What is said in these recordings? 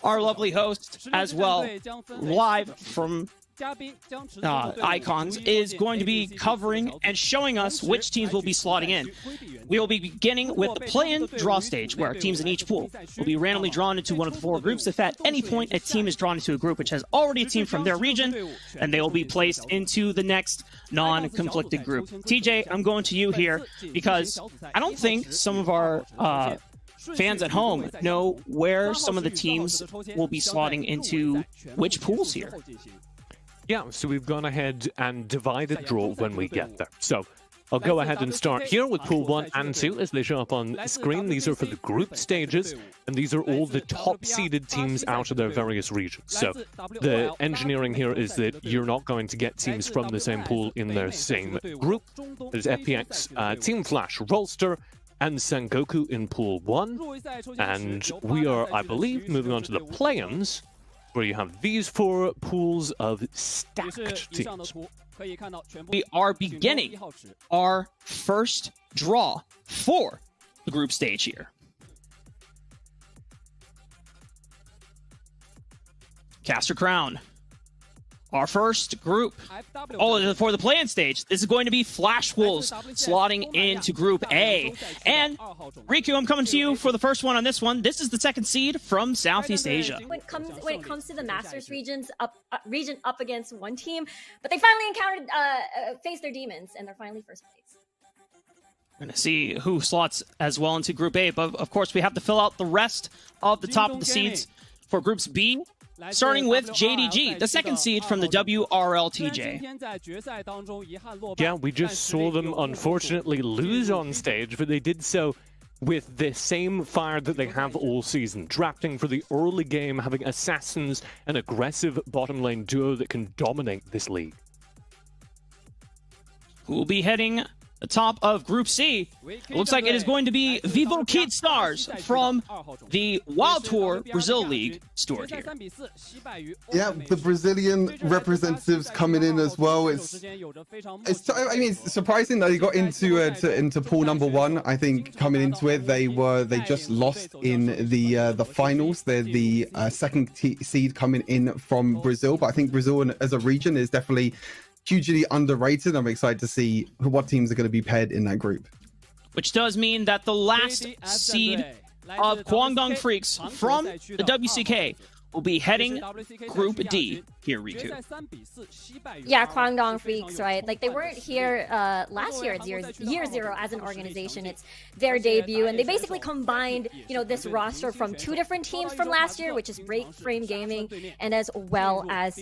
our lovely host, as well, live from Icons, is going to be covering and showing us which teams will be slotting in. We will be beginning with the play-in draw stage, where teams in each pool will be randomly drawn into one of the 4 groups. If at any point a team is drawn into a group which has already a team from their region, and they will be placed into the next non-conflicted group. TJ, I'm going to you here, because I don't think some of our fans at home know where some of the teams will be slotting into which pools here. Yeah, so we've gone ahead and divided draw when we get there. So I'll go ahead and start here with Pool 1 and 2 as they show up on screen. These are for the group stages, and these are all the top-seeded teams out of their various regions. So the engineering here is that you're not going to get teams from the same pool in their same group. There's FPX, Team Flash, Rolster, and Sengoku in Pool 1. And we are, I believe, moving on to the play-ins, where you have these 4 pools of stacked teams. We are beginning our first draw for the group stage here. Caster Crown. Our first group. Oh, for the play-in stage, this is going to be Flash Wolves slotting into Group A. And Riku, I'm coming to you for the first one on this one. This is the 2nd seed from Southeast Asia. When it comes to the Masters region up against one team, but they finally faced their demons, and they're finally first place. We're going to see who slots as well into Group A, but of course we have to fill out the rest of the top of the seeds for Groups B. Starting with JDG, the 2nd seed from the WRLTJ. Yeah, we just saw them unfortunately lose on stage, but they did so with the same fire that they have all season. Drafting for the early game, having assassins, an aggressive bottom lane duo that can dominate this league. Who will be heading the top of Group C? It looks like it is going to be Vivo Kid Stars from the Wild Tour Brazil League stored here. Yeah, the Brazilian representatives coming in as well. It's surprising that they got into pool number 1. I think coming into it, they just lost in the finals. They're the 2nd seed coming in from Brazil, but I think Brazil as a region is definitely hugely underrated. I'm excited to see what teams are going to be paired in that group. Which does mean that the last seed of Guangdong Freaks from the WCK will be heading Group D here, Riku. Yeah, Guangdong Freaks, right? Like, they weren't here last year. It's year 0 as an organization. It's their debut, and they basically combined, this roster from 2 different teams from last year, which is Break Frame Gaming, and as well as,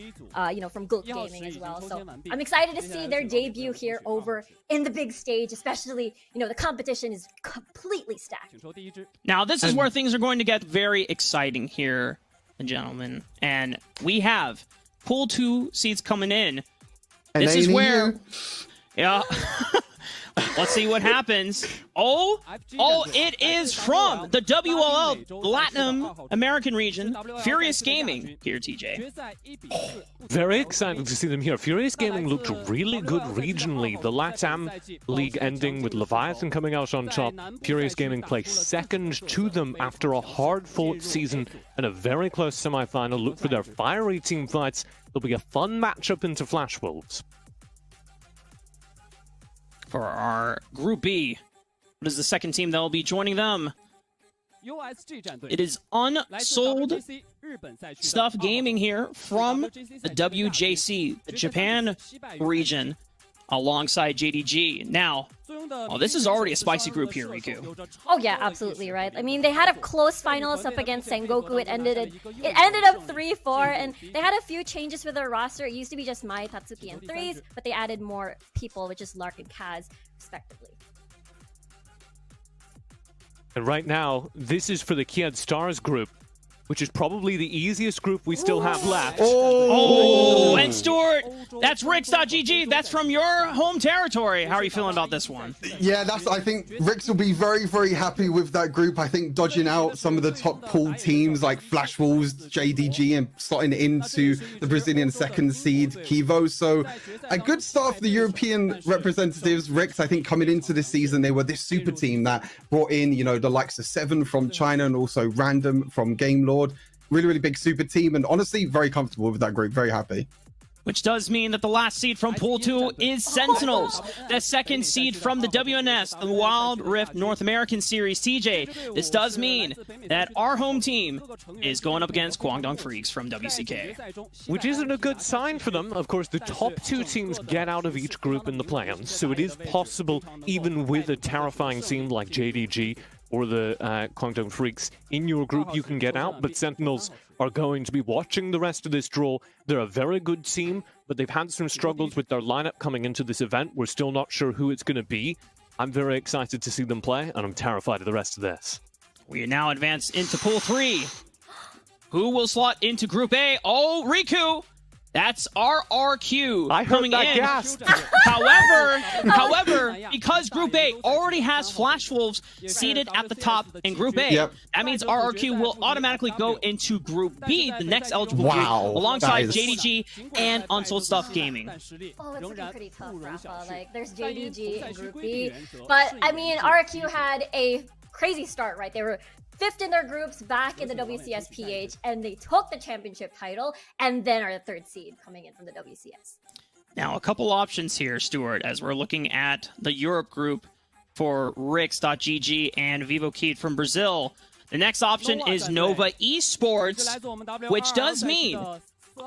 from Gulk Gaming as well. So I'm excited to see their debut here over in the big stage, especially, the competition is completely stacked. Now, this is where things are going to get very exciting here, gentlemen, and we have Pool 2 seeds coming in. This is where, yeah. Let's see what happens. Oh, it is from the WLL, Latin American region, Furious Gaming here, TJ. Very excited to see them here. Furious Gaming looked really good regionally. The LATAM League ending with Leviathan coming out on top. Furious Gaming placed 2nd to them after a hard-fought season and a very close semi-final. Look for their fiery team fights. There'll be a fun matchup into Flash Wolves. For our Group B, what is the 2nd team that will be joining them? It is Unsold Stuff Gaming here from the WJC, the Japan region, alongside JDG. Now, this is already a spicy group here, Riku. Oh yeah, absolutely, right? I mean, they had a close finals up against Sengoku. It ended up 3-4, and they had a few changes for their roster. It used to be just Mai, Tatsuki, and Threes, but they added more people, which is Lark and Kaz, respectively. And right now, this is for the Kiad Stars group, which is probably the easiest group we still have left. Oh, and Stuart, that's Rix.GG. That's from your home territory. How are you feeling about this one? Yeah, I think Rix will be very, very happy with that group. I think dodging out some of the top pool teams like Flash Wolves, JDG, and slotting into the Brazilian 2nd seed, Kivo. So a good start for the European representatives. Rix, I think coming into this season, they were this super team that brought in, the likes of Seven from China and also Random from Game Lord. really, really big super team, and honestly, very comfortable with that group. Very happy. Which does mean that the last seed from Pool 2 is Sentinels. The second seed from the WNS, the Wild Rift North American Series, TJ. This does mean that our home team is going up against Guangdong Freaks from WCK. Which isn't a good sign for them. Of course, the top two teams get out of each group in the play-ins, so it is possible, even with a terrifying team like JDG or the Guangdong Freaks in your group, you can get out, but Sentinels are going to be watching the rest of this draw. They're a very good team, but they've had some struggles with their lineup coming into this event. We're still not sure who it's going to be. I'm very excited to see them play, and I'm terrified of the rest of this. We now advance into Pool 3. Who will slot into Group A? Oh, Riku! That's RRQ I heard coming that in. gasp. However, because Group A already has Flash Wolves seated at the top in Group A, Yep. that means RRQ will automatically go into Group B, the next eligible Wow, group, alongside that is- JDG and Unsold Stuff Gaming. Oh, it's looking pretty tough, Rafa. Like, there's JDG in Group B, but I mean, RQ had a crazy start, right? They were 5th in their groups back in the WCS PH, and they took the championship title, and then are the 3rd seed coming in from the WCS. Now, a couple options here, Stuart, as we're looking at the Europe group for Rix.gg and Vivo Kid from Brazil. The next option is Nova Esports, which does mean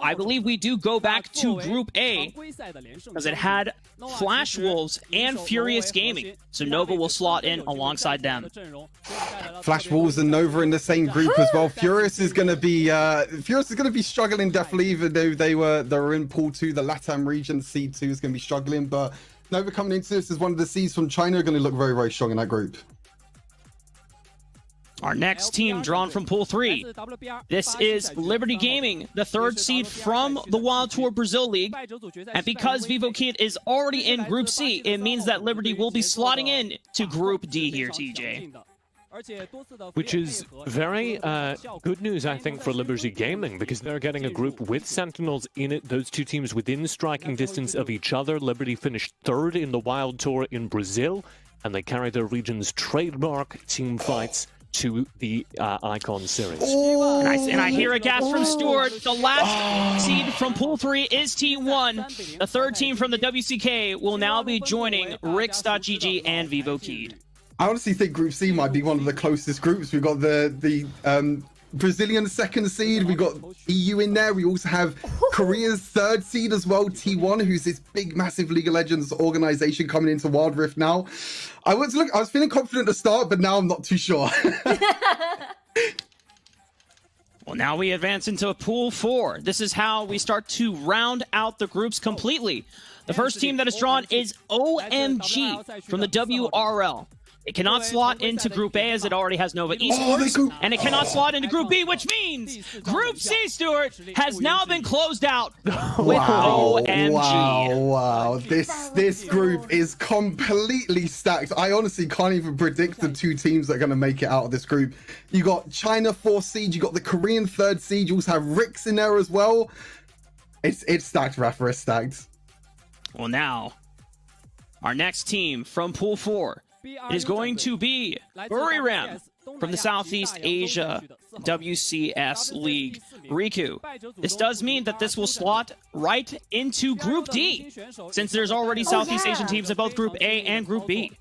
I believe we do go back to Group A, because it had Flash Wolves and Furious Gaming, so Nova will slot in alongside them. Flash Wolves and Nova in the same group as well. Furious is going to be struggling definitely, even though they were in Pool 2. The LATAM region Seed 2 is going to be struggling, but Nova coming into this as one of the seeds from China are going to look very, very strong in that group. Our next team drawn from Pool 3. This is Liberty Gaming, the 3rd seed from the Wild Tour Brazil League. And because Vivo Kid is already in Group C, it means that Liberty will be slotting in to Group D here, TJ. Which is very good news, I think, for Liberty Gaming, because they're getting a group with Sentinels in it, those two teams within striking distance of each other. Liberty finished 3rd in the Wild Tour in Brazil, and they carry their region's trademark team fights to the Icon Series. And I hear a gasp from Stuart. The last seed from Pool 3 is T1. The 3rd team from the WCK will now be joining Rix.gg and Vivo Kid. I honestly think Group C might be one of the closest groups. We've got the Brazilian 2nd seed. We've got EU in there. We also have Korea's 3rd seed as well, T1, who's this big, massive League of Legends organization coming into Wild Rift now. I was feeling confident to start, but now I'm not too sure. Well, now we advance into Pool 4. This is how we start to round out the groups completely. The first team that is drawn is OMG from the WRL. It cannot slot into Group A as it already has Nova Esports, and it cannot slot into Group B, which means Group C, Stuart, has now been closed out with OMG. Wow. This group is completely stacked. I honestly can't even predict the two teams that are going to make it out of this group. You got China 4th seed, you got the Korean 3rd seed, you also have Rix in there as well. It's stacked, Rafa, it's stacked. Well, now, our next team from Pool 4. It is going to be Buriram from the Southeast Asia WCS League. Riku. This does mean that this will slot right into Group D, since there's already Southeast Asian teams in both Group A and Group B.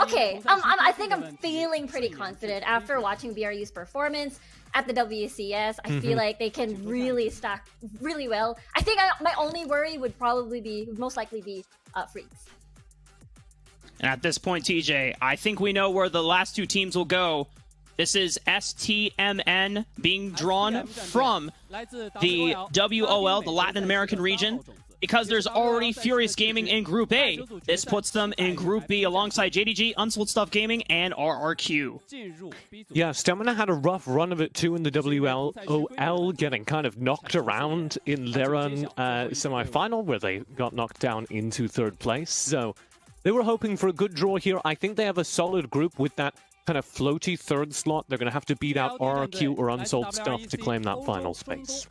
Okay, I think I'm feeling pretty confident after watching BRU's performance at the WCS. I feel like they can really stack really well. I think my only worry would most likely be Freaks. And at this point, TJ, I think we know where the last two teams will go. This is STMN being drawn from the WOL, the Latin American region. Because there's already Furious Gaming in Group A, this puts them in Group B alongside JDG, Unsold Stuff Gaming, and RRQ. Yeah, Stamina had a rough run of it too in the WLOL, getting kind of knocked around in their own semi-final, where they got knocked down into 3rd place. So they were hoping for a good draw here. I think they have a solid group with that kind of floaty 3rd slot. They're going to have to beat out RRQ or Unsold Stuff to claim that final space.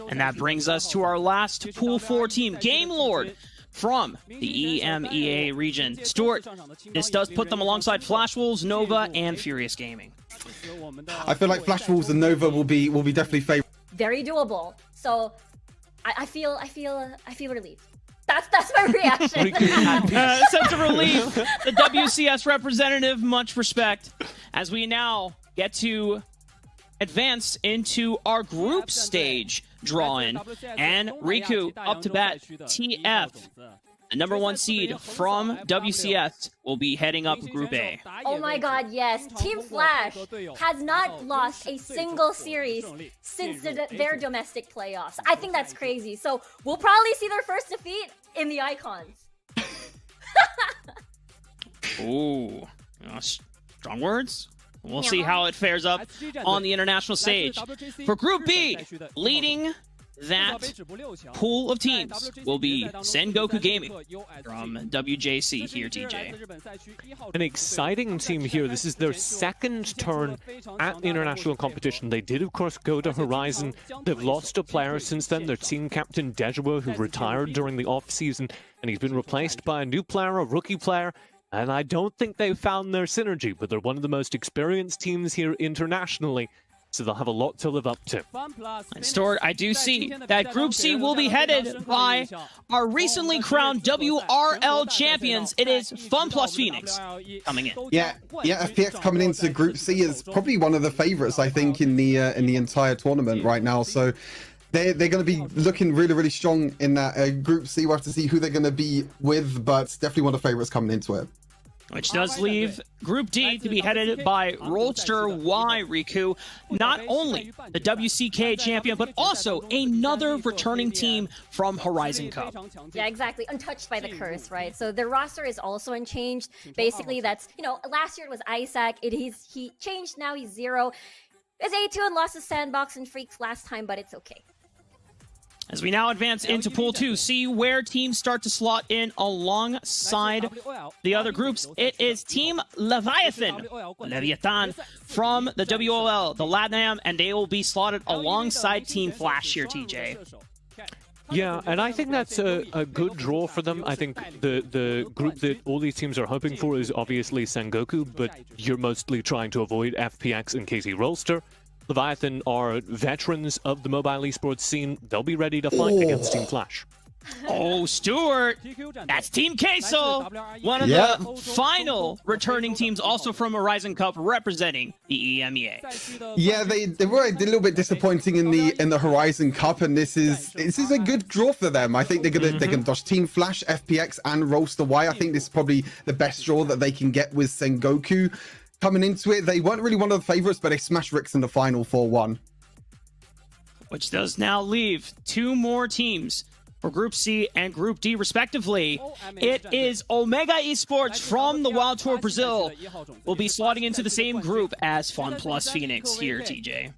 And that brings us to our last Pool 4 team, Game Lord from the EMEA region. Stuart, this does put them alongside Flash Wolves, Nova, and Furious Gaming. I feel like Flash Wolves and Nova will be definitely favored. very doable. So I feel relieved. That's my reaction. Sense of relief. The WCS representative, much respect. As we now get to advance into our group stage draw-in. And Riku up to bat. TF, the #1 seed from WCS, will be heading up Group A. Oh my god, yes. Team Flash has not lost a single series since their domestic playoffs. I think that's crazy. So we'll probably see their first defeat in the Icons. Ooh, strong words. We'll see how it fares up on the international stage. For Group B, leading that pool of teams will be Sengoku Gaming from WJC here, TJ. An exciting team here. This is their second turn at the international competition. They did, of course, go to Horizon. They've lost a player since then, their team captain, Dejua, who retired during the off-season, and he's been replaced by a new player, a rookie player. And I don't think they've found their synergy, but they're one of the most experienced teams here internationally, so they'll have a lot to live up to. And Stuart, I do see that Group C will be headed by our recently crowned WRL champions. It is FunPlus Phoenix coming in. Yeah, FPX coming into Group C is probably one of the favorites, I think, in the entire tournament right now. So they're going to be looking really, really strong in that Group C. We'll have to see who they're going to be with, but it's definitely one of the favorites coming into it. Which does leave Group D to be headed by Roadster Y Riku. Not only the WCK champion, but also another returning team from Horizon Cup. Yeah, exactly. Untouched by the curse, right? So their roster is also unchanged. Basically, that's, you know, last year it was Isaac. He changed, now he's Zero. There's A2 and lost to Sandbox and Freaks last time, but it's okay. As we now advance into Pool 2, see where teams start to slot in alongside the other groups. It is Team Leviathan from the WOL, the LATAM, and they will be slotted alongside Team Flash here, TJ. Yeah, and I think that's a good draw for them. I think the group that all these teams are hoping for is obviously Sengoku, but you're mostly trying to avoid FPX and KT Rolster. Leviathan are veterans of the mobile esports scene. They'll be ready to fight against Team Flash. Oh, Stuart! That's Team Queso! One of the final returning teams, also from Horizon Cup, representing the EMEA. Yeah, they were a little bit disappointing in the Horizon Cup, and this is a good draw for them. I think they're gonna dodge Team Flash, FPX, and Roaster Y. I think this is probably the best draw that they can get with Sengoku. Coming into it, they weren't really one of the favorites, but they smashed Rix in the final 4-1. Which does now leave two more teams for Group C and Group D, respectively. It is Omega Esports from the Wild Tour Brazil will be slotting into the same group as FunPlus Phoenix here, TJ.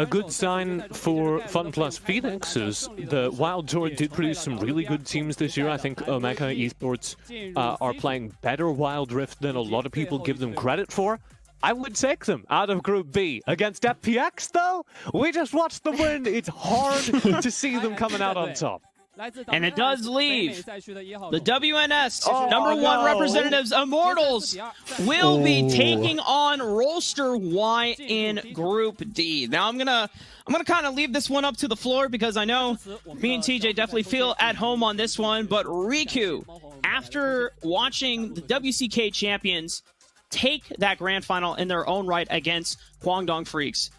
A good sign for FunPlus Phoenix is the Wild Tour did produce some really good teams this year. I think Omega Esports are playing better Wild Rift than a lot of people give them credit for. I would take them out of Group B. Against FPX, though, we just watched them win. It's hard to see them coming out on top. And it does leave the WNS #1 representatives, Immortals, will be taking on Roaster Y in Group D. Now I'm gonna kind of leave this one up to the floor because I know me and TJ definitely feel at home on this one. But Riku, after watching the WCK champions take that grand final in their own right against Guangdong Freaks,